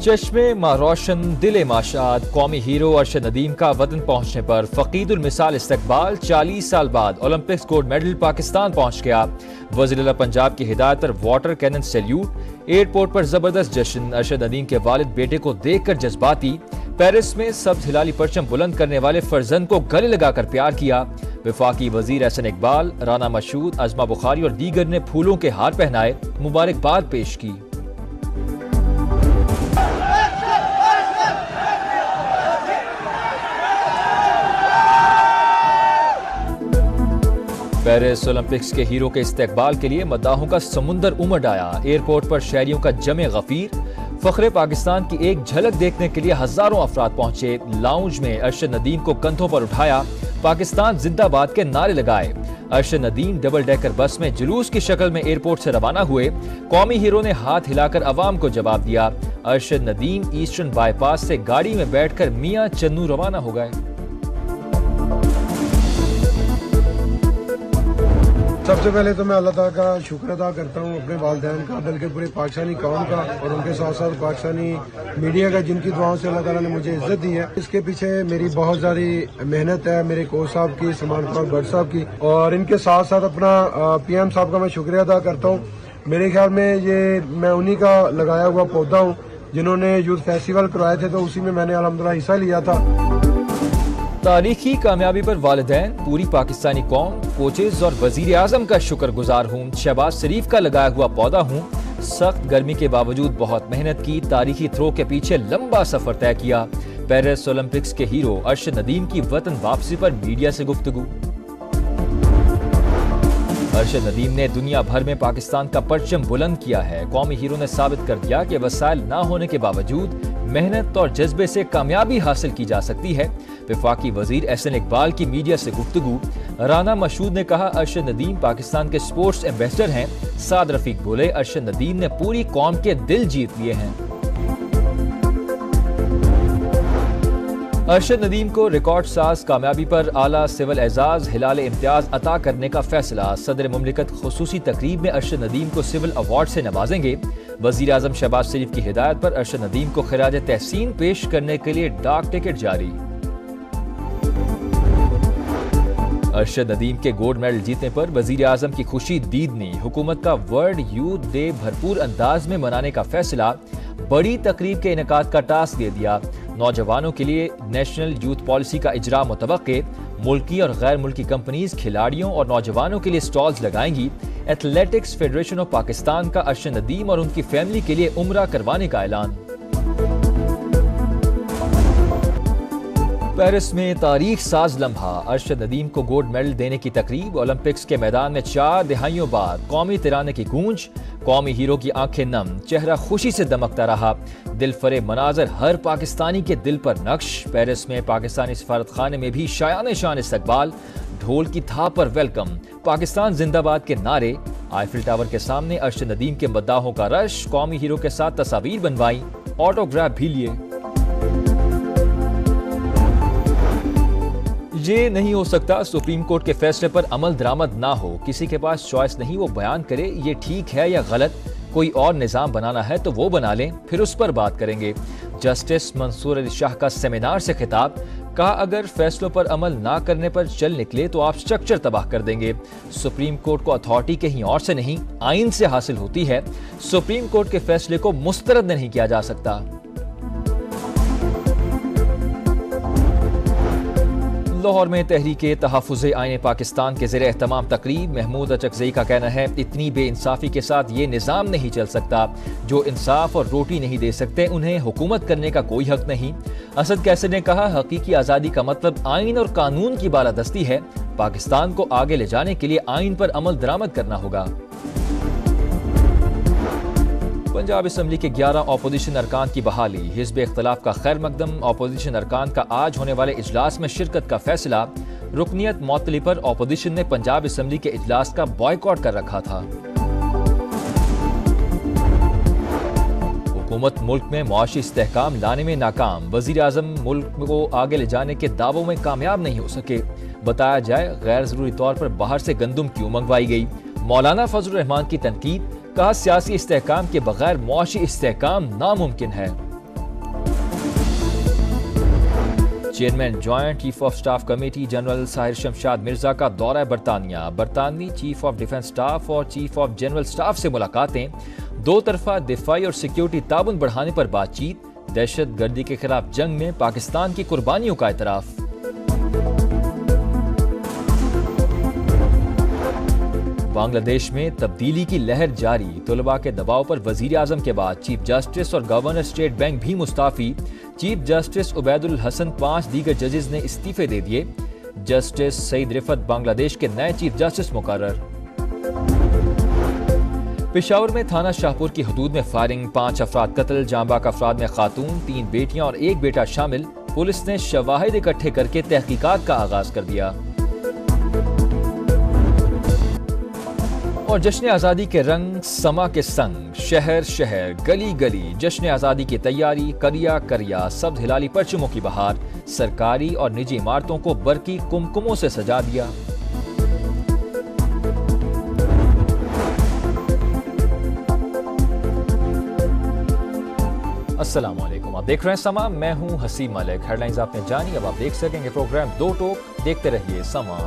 चश्मे माँ रोशन दिले माशाद कौमी हीरो अरशद नदीम का वतन पहुंचने पर फकीदुल मिसाल इस्तकबाल 40 साल बाद ओलंपिक्स गोल्ड मेडल पाकिस्तान पहुंच गया। वज़ीर-ए-आला पंजाब की हिदायत पर वाटर कैनन सैल्यूट, एयरपोर्ट पर जबरदस्त जश्न। अरशद नदीम के वालिद बेटे को देखकर जज्बाती। पेरिस में सब्ज हिलाली परचम बुलंद करने वाले फर्जंद को गले लगाकर प्यार किया। वफाकी वजीर एहसन इकबाल, राना मशहूद, अजमा बुखारी और दीगर ने फूलों के हार पहनाए, मुबारकबाद पेश की। पेरिस ओलंपिक्स के हीरो के इस्तकबाल के लिए मद्दाहों का समुंदर उमड़ आया। एयरपोर्ट पर शहरियों का जमे गफीर। फखरे पाकिस्तान की एक झलक देखने के लिए हजारों अफराद पहुंचे। लाउंज में अरशद नदीम को कंधों पर उठाया, पाकिस्तान जिंदाबाद के नारे लगाए। Arshad Nadeem double decker bus में जुलूस की शक्ल में एयरपोर्ट से रवाना हुए। कौमी हीरो ने हाथ हिलाकर अवाम को जवाब दिया। अरशद नदीम ईस्टर्न बाईपास से गाड़ी में बैठकर मियां चन्नू रवाना हो गए। सबसे पहले तो मैं अल्लाह ताला का शुक्र अदा करता हूँ, अपने वालिदैन का, बल्कि पूरे पाकिस्तानी कौम का और उनके साथ साथ पाकिस्तानी मीडिया का, जिनकी दुआओं से अल्लाह ताला ने मुझे इज्जत दी है। इसके पीछे मेरी बहुत ज़्यादा मेहनत है, मेरे कोच साहब की, सलमान खान भट्ट साहब की, और इनके साथ साथ अपना PM साहब का मैं शुक्रिया अदा करता हूँ। मेरे ख्याल में ये मैं उन्हीं का लगाया हुआ पौधा हूँ जिन्होंने यूथ फेस्टिवल करवाए थे, तो उसी में मैंने अल्हम्दुलिल्लाह हिस्सा लिया था। तारीखी कामयाबी पर वालिदैन, पूरी पाकिस्तानी कौम, कोचेज और वजीर आजम का शुक्रगुजार हूँ। शहबाज शरीफ का लगाया हुआ पौधा हूँ। सख्त गर्मी के बावजूद बहुत मेहनत की, तारीखी थ्रो के पीछे लंबा सफर तय किया। पेरिस ओलंपिक्स के हीरो अरशद नदीम की वतन वापसी पर मीडिया से गुफ्तगू। अरशद नदीम ने दुनिया भर में पाकिस्तान का परचम बुलंद किया है। कौमी हीरो ने साबित कर दिया कि वसाइल ना होने के बावजूद मेहनत और जज्बे से कामयाबी हासिल की जा सकती है। वफाकी वजीर एहसन इकबाल की मीडिया से गुफ्तगू। राना मशहूद ने कहा, अरशद नदीम पाकिस्तान के स्पोर्ट्स एम्बेसडर हैं। साद रफीक बोले, अरशद नदीम ने पूरी कौम के दिल जीत लिए हैं। अरशद नदीम को रिकॉर्ड साज कामयाबी पर आला सिविल एजाज हिलाल इम्तियाज अता करने का फैसला। सदर मुमलिकत खुसूसी तकरीब में अरशद नदीम को सिविल अवार्ड से नवाजेंगे। वजीर आजम शहबाज शरीफ की हिदायत पर अरशद नदीम को खिराज तहसीन पेश करने के लिए डाक टिकट जारी। अरशद नदीम के गोल्ड मेडल जीतने पर वजीर आजम की खुशी दीदनी। हुकूमत का वर्ल्ड यूथ डे भरपूर अंदाज में मनाने का फैसला। बड़ी तकरीब के इनेकाद का टास्क दे दिया। नौजवानों के लिए नेशनल यूथ पॉलिसी का इजरा मुतवक्के। मुल्की और गैर मुल्की कंपनीज खिलाड़ियों और नौजवानों के लिए स्टॉल्स लगाएंगी। एथलेटिक्स फेडरेशन ऑफ पाकिस्तान का अरशद नदीम और उनकी फैमिली के लिए उम्रा करवाने का ऐलान। पेरिस में तारीख साज लम्हा, अरशद नदीम को गोल्ड मेडल देने की तकरीब। ओलंपिक्स के मैदान में 4 दिहाइयों बाद कौमी तिराने की गूंज। कौमी हीरो की आंखें नम, चेहरा खुशी से दमकता रहा। दिल फरे मनाजर हर पाकिस्तानी के दिल पर नक्श। पेरिस में पाकिस्तानी सफारत खाने में भी शायान शान इस्तकबाल। ढोल की थाप पर वेलकम, पाकिस्तान जिंदाबाद के नारे। आईफिल टावर के सामने अरशद नदीम के मद्दाहों का रश। कौमी हीरो के साथ तस्वीर बनवाई, ऑटोग्राफ भी लिए। ये नहीं हो सकता सुप्रीम कोर्ट के फैसले पर अमल दरामद ना हो। किसी के पास चॉइस नहीं, वो बयान करे ये ठीक है या गलत। कोई और निजाम बनाना है तो वो बना लें, फिर उस पर बात करेंगे। जस्टिस मंसूर अली शाह का सेमिनार से खिताब। कहा, अगर फैसलों पर अमल ना करने पर चल निकले तो आप स्ट्रक्चर तबाह कर देंगे। सुप्रीम कोर्ट को अथॉरिटी कहीं और से नहीं, आइन से हासिल होती है। सुप्रीम कोर्ट के फैसले को मुस्तरद नहीं किया जा सकता। लाहौर में तहरीके तहफ़्फ़ुज़े आईन पाकिस्तान के ज़ेर एहतमाम तकरीब। महमूद अचकज़ई का कहना है, इतनी बेइंसाफ़ी के साथ ये निज़ाम नहीं चल सकता। जो इंसाफ और रोटी नहीं दे सकते उन्हें हुकूमत करने का कोई हक नहीं। असद कैसर ने कहा, हकीकी आज़ादी का मतलब आइन और कानून की बालादस्ती है। पाकिस्तान को आगे ले जाने के लिए आइन पर अमल दरामद करना होगा। पंजाब असम्बली के 11 अपोजिशन अरकान की बहाली। हिज़्ब इख्तिलाफ का खैर मकदम। अपोजिशन अरकान का आज होने वाले इजलास में शिरकत का फैसला। रुकनियत मुअत्तली पर अपोजिशन ने पंजाब असम्बली के इजलास का बॉयकॉट कर रखा था। हुकूमत मुल्क में मुआशी इस्तेहकाम लाने में नाकाम। वजीर आजम मुल्क को आगे ले जाने के दावों में कामयाब नहीं हो सके। बताया जाए, गैर जरूरी तौर पर बाहर से गंदुम क्यों मंगवाई गई। मौलाना फजलुर रहमान की तनकीद। कहा, सियासी इस्तेहकाम के बगैर मुआशी इस्तेहकाम नामुमकिन है। Chairman joint chief of staff committee general Sahir Shamshad Mirza का दौरा बरतानिया। बरतानवी चीफ ऑफ डिफेंस स्टाफ और चीफ ऑफ जनरल स्टाफ से मुलाकातें। दो तरफा दिफाई और सिक्योरिटी ताबन बढ़ाने पर बातचीत। दहशत गर्दी के खिलाफ जंग में पाकिस्तान की कुर्बानियों का एतराफ। बांग्लादेश में तब्दीली की लहर जारी। तलबा के दबाव पर वजीर आजम के बाद चीफ जस्टिस और गवर्नर स्टेट बैंक भी मुस्ताफी। चीफ जस्टिस उबैदुल हसन 5 दीगर जजेस ने इस्तीफे दे दिए। जस्टिस सईद रिफत बांग्लादेश के नए चीफ जस्टिस मुकर्रर। पेशावर में थाना शाहपुर की हदूद में फायरिंग। 5 अफराद कत्ल, जांबाक अफराद में खातून, 3 बेटियां और 1 बेटा शामिल। पुलिस ने शवाहिद इकट्ठे करके तहकीकात का आगाज कर दिया। और जश्न आज़ादी के रंग समा के संग, शहर शहर गली गली जश्न आज़ादी की तैयारी। करिया करिया सब्ज हिलाली परचमों की बहार। सरकारी और निजी इमारतों को बरकी कुमकुमों से सजा दिया। अस्सलाम वालेकुम, आप देख रहे हैं समा, मैं हूं हसीब मलिक। हेडलाइंस आपने जानी, अब आप देख सकेंगे प्रोग्राम दो टोक। देखते रहिए समा।